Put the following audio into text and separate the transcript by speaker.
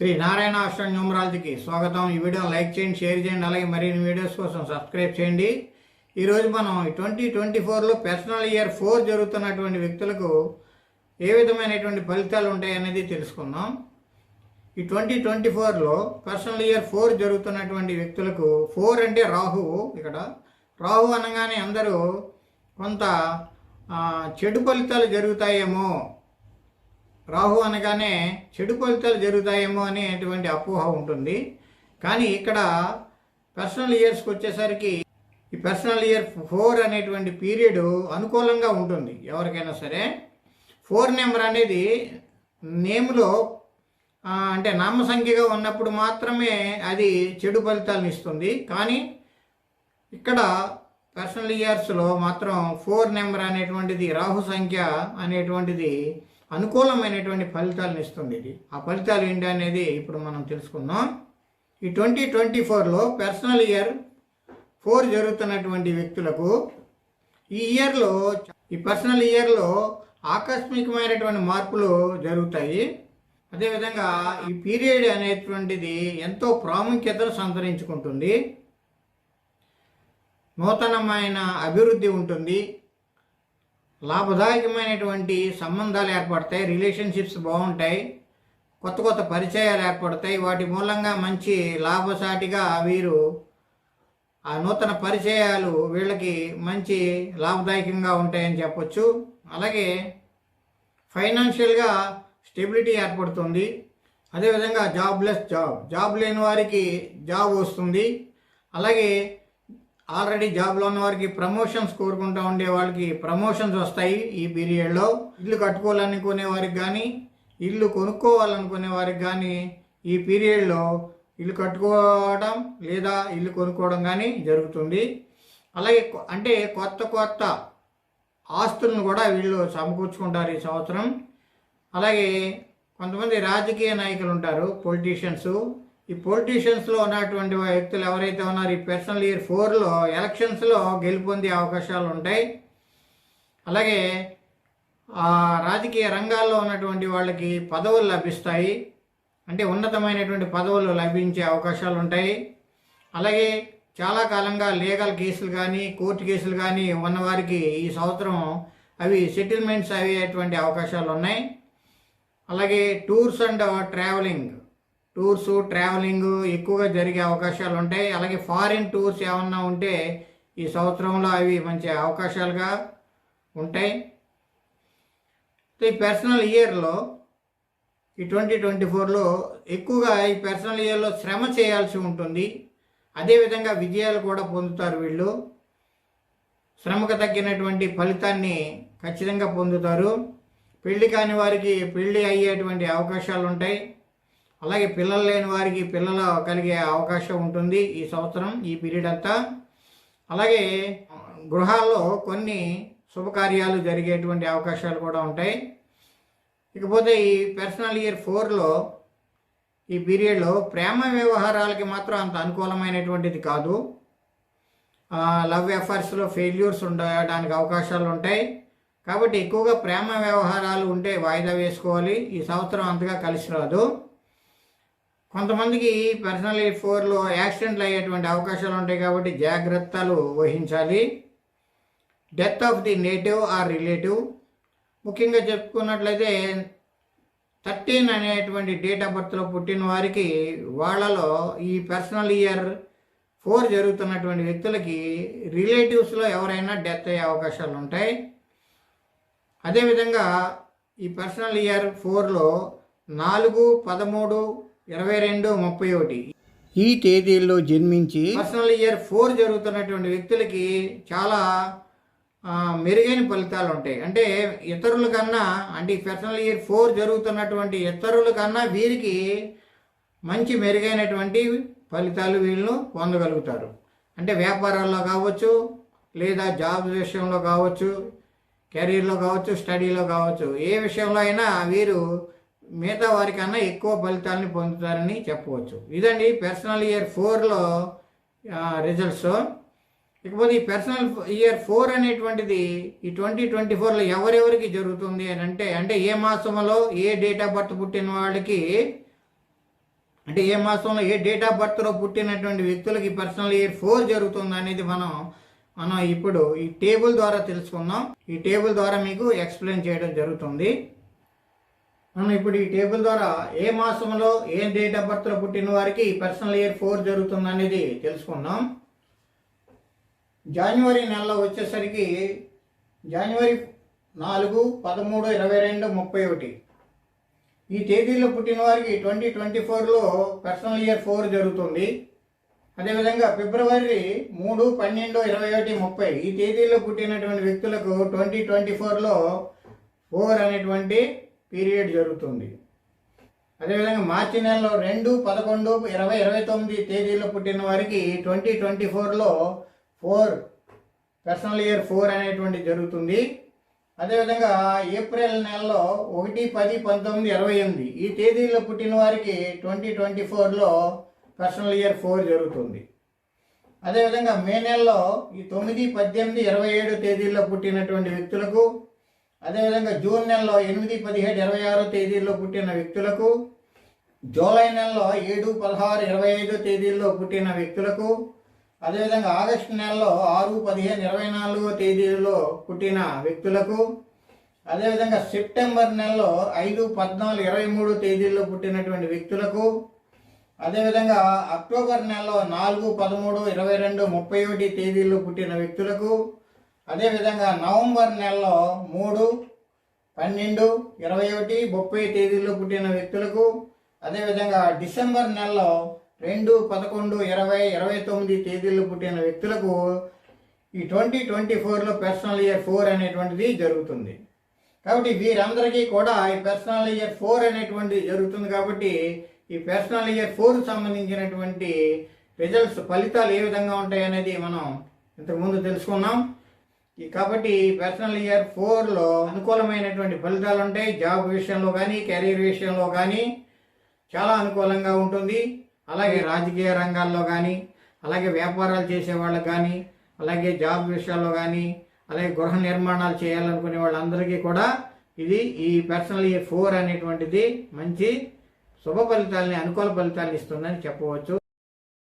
Speaker 1: శ్రీ నారాయణ అష్టం న్యూమరాలజీకి స్వాగతం. ఈ వీడియోని లైక్ చేయండి, షేర్ చేయండి, అలాగే మరిన్ని వీడియోస్ కోసం సబ్స్క్రైబ్ చేయండి. ఈరోజు మనం 2024లో పర్సనల్ ఇయర్ 4 జరుగుతున్నటువంటి వ్యక్తులకు ఏ విధమైనటువంటి ఫలితాలు ఉంటాయి అనేది తెలుసుకుందాం. ఈ 2024లో పర్సనల్ ఇయర్ 4 జరుగుతున్నటువంటి వ్యక్తులకు 4 అంటే రాహువు. ఇక్కడ రాహు అనగానే అందరూ కొంత చెడు ఫలితాలు జరుగుతాయేమో, రాహు అనగానే చెడు ఫలితాలు జరుగుతాయేమో అనేటువంటి అపోహ ఉంటుంది. కానీ ఇక్కడ పర్సనల్ ఇయర్స్కి వచ్చేసరికి ఈ పర్సనల్ ఇయర్ 4 అనేటువంటి పీరియడ్ అనుకూలంగా ఉంటుంది ఎవరికైనా సరే. 4 నెంబర్ అనేది నేమ్లో అంటే నామసంఖ్యగా ఉన్నప్పుడు మాత్రమే అది చెడు ఫలితాలను ఇస్తుంది. కానీ ఇక్కడ పర్సనల్ ఇయర్స్లో మాత్రం 4 నెంబర్ అనేటువంటిది, రాహు సంఖ్య అనేటువంటిది అనుకూలమైనటువంటి ఫలితాలను ఇస్తుంది. ఇది ఆ ఫలితాలు ఏంటి అనేది ఇప్పుడు మనం తెలుసుకుందాం. ఈ 2024లో పర్సనల్ ఇయర్ 4 జరుగుతున్నటువంటి వ్యక్తులకు ఈ పర్సనల్ ఇయర్లో ఆకస్మికమైనటువంటి మార్పులు జరుగుతాయి. అదేవిధంగా ఈ పీరియడ్ అనేటువంటిది ఎంతో ప్రాముఖ్యతను సంతరించుకుంటుంది. నూతనమైన అభివృద్ధి ఉంటుంది, లాభదాయకమైనటువంటి సంబంధాలు ఏర్పడతాయి, రిలేషన్షిప్స్ బాగుంటాయి, కొత్త కొత్త పరిచయాలు ఏర్పడతాయి. వాటి మూలంగా మంచి లాభసాటిగా వీరు ఆ నూతన పరిచయాలు వీళ్ళకి మంచి లాభదాయకంగా ఉంటాయని చెప్పొచ్చు. అలాగే ఫైనాన్షియల్గా స్టెబిలిటీ ఏర్పడుతుంది. అదేవిధంగా జాబ్ లేని వారికి జాబ్ వస్తుంది. అలాగే ఆల్రెడీ జాబ్లో ఉన్న వారికి ప్రమోషన్స్ కోరుకుంటూ ఉండే వాళ్ళకి ప్రమోషన్స్ వస్తాయి ఈ పీరియడ్లో. ఇల్లు కట్టుకోవాలనుకునే వారికి కానీ, ఇల్లు కొనుక్కోవాలనుకునే వారికి కానీ ఈ పీరియడ్లో ఇల్లు కట్టుకోవడం లేదా ఇల్లు కొనుక్కోవడం కానీ జరుగుతుంది. అలాగే అంటే కొత్త ఆస్తులను కూడా వీళ్ళు సమకూర్చుకుంటారు ఈ సంవత్సరం. అలాగే కొంతమంది రాజకీయ నాయకులు ఉంటారు, పొలిటీషియన్స్. ఈ పొలిటీషియన్స్లో ఉన్నటువంటి వ్యక్తులు ఎవరైతే ఉన్నారో ఈ పర్సనల్ ఇయర్ 4లో ఎలక్షన్స్లో గెలుపొందే అవకాశాలు ఉంటాయి. అలాగే రాజకీయ రంగాల్లో ఉన్నటువంటి వాళ్ళకి పదవులు లభిస్తాయి, అంటే ఉన్నతమైనటువంటి పదవులు లభించే అవకాశాలు ఉంటాయి. అలాగే చాలా కాలంగా లీగల్ కేసులు కానీ, కోర్టు కేసులు కానీ ఉన్నవారికి ఈ సంవత్సరం అవి సెటిల్మెంట్స్ అయ్యేటువంటి అవకాశాలు ఉన్నాయి. అలాగే టూర్స్ ట్రావెలింగ్ ఎక్కువగా జరిగే అవకాశాలు ఉంటాయి. అలాగే ఫారిన్ టూర్స్ ఏమన్నా ఉంటే ఈ సంవత్సరంలో అవి మంచి అవకాశాలుగా ఉంటాయి. ఈ పర్సనల్ ఇయర్లో ఈ 2024లో ఎక్కువగా ఈ పర్సనల్ ఇయర్లో శ్రమ చేయాల్సి ఉంటుంది. అదేవిధంగా విజయాలు కూడా పొందుతారు వీళ్ళు. శ్రమకు తగ్గినటువంటి ఫలితాన్ని ఖచ్చితంగా పొందుతారు. పెళ్లి కాని వారికి పెళ్లి అయ్యేటువంటి అవకాశాలు ఉంటాయి. అలాగే పిల్లలు లేని వారికి పిల్లలు కలిగే అవకాశం ఉంటుంది ఈ సంవత్సరం, ఈ పీరియడ్ అంతా. అలాగే గృహాల్లో కొన్ని శుభకార్యాలు జరిగేటువంటి అవకాశాలు కూడా ఉంటాయి. ఇకపోతే ఈ పర్సనల్ ఇయర్ 4లో ఈ పీరియడ్లో ప్రేమ వ్యవహారాలకి మాత్రం అంత అనుకూలమైనటువంటిది కాదు. లవ్ అఫైర్స్లో ఫెయిల్యూర్స్ ఉండడానికి అవకాశాలు ఉంటాయి. కాబట్టి ఎక్కువగా ప్రేమ వ్యవహారాలు ఉంటే వాయిదా వేసుకోవాలి. ఈ సంవత్సరం అంతగా కలిసి రాదు. కొంతమందికి పర్సనల్ ఇయర్ 4లో యాక్సిడెంట్లు అయ్యేటువంటి అవకాశాలు ఉంటాయి కాబట్టి జాగ్రత్తలు వహించాలి. Death of the native or relative, ముఖ్యంగా చెప్పుకున్నట్లయితే 13 అనేటువంటి డేట్ ఆఫ్ బర్త్లో పుట్టిన వారికి వాళ్ళలో ఈ పర్సనల్ ఇయర్ 4 జరుగుతున్నటువంటి వ్యక్తులకి రిలేటివ్స్లో ఎవరైనా డెత్ అయ్యే అవకాశాలు ఉంటాయి. అదేవిధంగా ఈ పర్సనల్ ఇయర్ 4లో 4, 13, 22, 31 ఈ తేదీల్లో జన్మించి పర్సనల్ ఇయర్ 4 జరుగుతున్నటువంటి వ్యక్తులకి చాలా మెరుగైన ఫలితాలు ఉంటాయి. అంటే ఇతరుల కన్నా, అంటే ఈ పర్సనల్ ఇయర్ 4 జరుగుతున్నటువంటి ఇతరుల కన్నా వీరికి మంచి మెరుగైనటువంటి ఫలితాలు వీళ్ళు పొందగలుగుతారు. అంటే వ్యాపారాల్లో కావచ్చు, లేదా జాబ్ విషయంలో కావచ్చు, కెరీర్లో కావచ్చు, స్టడీలో కావచ్చు, ఏ విషయంలో అయినా వీరు మిగతా వారికన్నా ఎక్కువ ఫలితాలని పొందుతారని చెప్పవచ్చు. ఇదండి పర్సనల్ ఇయర్ 4లో రిజల్ట్స్. ఇకపోతే ఈ పర్సనల్ ఇయర్ 4 అనేటువంటిది ఈ 2024లో ఎవరెవరికి జరుగుతుంది అని అంటే ఏ మాసంలో ఏ డేట్ ఆఫ్ బర్త్ పుట్టిన వాళ్ళకి అంటే ఏ మాసంలో ఏ డేట్ ఆఫ్ బర్త్లో పుట్టినటువంటి వ్యక్తులకి పర్సనల్ ఇయర్ 4 జరుగుతుంది అనేది మనం ఇప్పుడు ఈ టేబుల్ ద్వారా తెలుసుకుందాం. ఈ టేబుల్ ద్వారా మీకు ఎక్స్ప్లెయిన్ చేయడం జరుగుతుంది. మనం ఇప్పుడు ఈ టేబుల్ ద్వారా ఏ మాసంలో ఏ డేట్ ఆఫ్ బర్త్లో పుట్టిన వారికి పర్సనల్ ఇయర్ 4 జరుగుతుంది అనేది తెలుసుకుందాం. జనవరి నెలలో వచ్చేసరికి జనవరి 4, 13, 22, 31 ఈ తేదీల్లో పుట్టిన వారికి 2024లో పర్సనల్ ఇయర్ 4 జరుగుతుంది. అదేవిధంగా ఫిబ్రవరి 3, 12, 21, 30 ఈ తేదీల్లో పుట్టినటువంటి వ్యక్తులకు 2024లో 4 అనేటువంటి పీరియడ్ జరుగుతుంది. అదేవిధంగా మార్చి నెలలో 2, 11, 20, 29 తేదీల్లో పుట్టిన వారికి 2024లో 4 పర్సనల్ ఇయర్ 4 అనేటువంటి జరుగుతుంది. అదేవిధంగా ఏప్రిల్ నెలలో 1, 10, 19, 28 ఈ తేదీల్లో పుట్టిన వారికి 2024లో పర్సనల్ ఇయర్ 4 జరుగుతుంది. అదేవిధంగా మే నెలలో ఈ 9, 18, 27 తేదీల్లో పుట్టినటువంటి వ్యక్తులకు, అదేవిధంగా జూన్ నెలలో 8, 17, 26 తేదీల్లో పుట్టిన వ్యక్తులకు, జూలై నెలలో 7, 16, 25 తేదీల్లో పుట్టిన వ్యక్తులకు, అదేవిధంగా ఆగస్టు నెలలో 6, 15, 24 తేదీల్లో పుట్టిన వ్యక్తులకు, అదేవిధంగా సెప్టెంబర్ నెలలో 5, 14, 23 తేదీల్లో పుట్టినటువంటి వ్యక్తులకు, అదేవిధంగా అక్టోబర్ నెలలో 4, 13, 22, 31 తేదీల్లో పుట్టిన వ్యక్తులకు, అదేవిధంగా నవంబర్ నెలలో 3, 12, 21, 30 తేదీల్లో పుట్టిన వ్యక్తులకు, అదేవిధంగా డిసెంబర్ నెలలో 2, 11, 20, 29 తేదీల్లో పుట్టిన వ్యక్తులకు ఈ 2024లో పర్సనల్ ఇయర్ 4 అనేటువంటిది జరుగుతుంది. కాబట్టి వీరందరికీ కూడా ఈ పర్సనల్ ఇయర్ 4 అనేటువంటిది జరుగుతుంది. కాబట్టి ఈ పర్సనల్ ఇయర్ 4 సంబంధించినటువంటి రిజల్ట్స్ ఫలితాలు ఏ విధంగా ఉంటాయి అనేది మనం ఇంతకుముందు తెలుసుకున్నాం. కాబట్టి పర్సనల్ ఇయర్ 4లో అనుకూలమైనటువంటి ఫలితాలు ఉంటాయి. జాబ్ విషయంలో కానీ, కెరీర్ విషయంలో కానీ చాలా అనుకూలంగా ఉంటుంది. అలాగే రాజకీయ రంగాల్లో కానీ, అలాగే వ్యాపారాలు చేసే వాళ్ళకి కానీ, అలాగే జాబ్ విషయాల్లో కానీ, అలాగే గృహ నిర్మాణాలు చేయాలనుకునే వాళ్ళందరికీ కూడా ఈ పర్సనల్ ఇయర్ 4 అనేటువంటిది మంచి శుభ ఫలితాలని, అనుకూల ఫలితాలను ఇస్తుందని చెప్పవచ్చు.